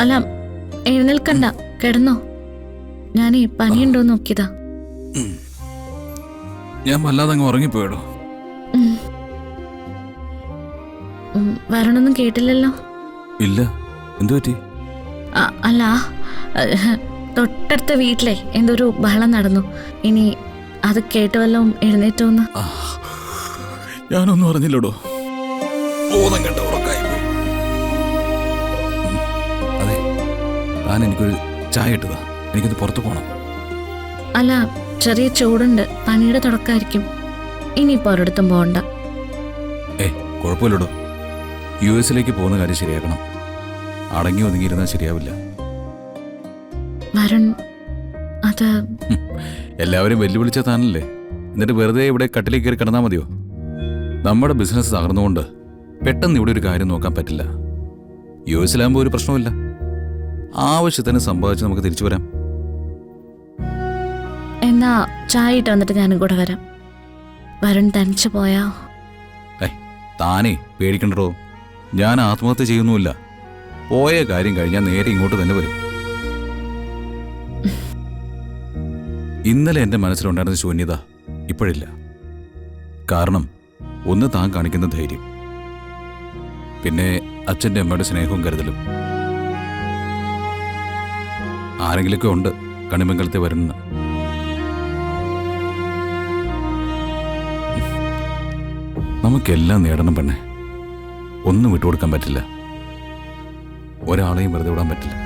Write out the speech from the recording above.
അല്ല, എഴുന്നേൽക്കണ്ട, കിടന്നോ. ഞാൻ പനിയുണ്ടോ നോക്കിയതാ. ഞാൻ വല്ലാതെ അങ്ങ് ഉറങ്ങിപ്പോയടോ. വരണൊന്നും കേട്ടില്ലല്ലോ. ഇല്ല, എന്തു പറ്റി? അല്ല, തൊട്ടടുത്ത വീട്ടിലെ എന്തൊരു ബഹളം നടന്നു. ഇനി അത് കേട്ട് വല്ലതും എഴുന്നേറ്റോന്ന്. ഞാനൊന്നും അറിഞ്ഞില്ലടോ. ബോധം കെട്ട ഉറക്കായി പോയി. അതെ, താൻ എനിക്കൊരു ചായ ഇട്ടതാ. എനിക്കത് പുറത്തു പോണം. അല്ല, ചെറിയ ചൂടുണ്ട്, പനിയുടെ തുടക്കമായിരിക്കും. ഇനിയിപ്പോ ഒരിടത്തും പോകണ്ട. കുഴപ്പമില്ലടോ. US പോകുന്ന കാര്യം ശരിയാക്കണം. അടങ്ങി ഒതുങ്ങിയിരുന്നാൽ ശരിയാവില്ല. വരുൺ, അത് എല്ലാവരും വെല്ലുവിളിച്ച താനല്ലേ. എന്നിട്ട് വെറുതെ ഇവിടെ കട്ടിലേക്ക് കയറി കിടന്നാൽ മതിയോ? നമ്മുടെ ബിസിനസ് തകർന്നുകൊണ്ട് പെട്ടെന്ന് ഇവിടെ ഒരു കാര്യം നോക്കാൻ പറ്റില്ല. US ഒരു പ്രശ്നമില്ല. ആവശ്യത്തിന് സമ്പാദിച്ച് നമുക്ക് തിരിച്ചു വരാം. എന്നാ ചായ ഇട്ട് വന്നിട്ട് ഞാനും കൂടെ വരാം. വരുൺ തനിച്ചു പോയാ? താനേ പേടിക്കണ്ടോ. ഞാൻ ആത്മഹത്യ ചെയ്യുന്നുമില്ല. പോയ കാര്യം കഴിഞ്ഞാൽ നേരെ ഇങ്ങോട്ട് തന്നെ വരും. ഇന്നലെ എൻ്റെ മനസ്സിലുണ്ടായിരുന്ന ശൂന്യത ഇപ്പോഴില്ല. കാരണം ഒന്ന് താൻ കാണിക്കുന്ന ധൈര്യം, പിന്നെ അച്ഛൻ്റെ അമ്മയുടെ സ്നേഹവും കരുതലും. ആരെങ്കിലൊക്കെ ഉണ്ട് കണിമംഗലത്തെ വരുന്ന. നമുക്കെല്ലാം നേടണം പെണ്ണെ. ഒന്നും വിട്ടുകൊടുക്കാൻ പറ്റില്ല. ഒരാളെയും വെറുതെ വിടാൻ പറ്റില്ല.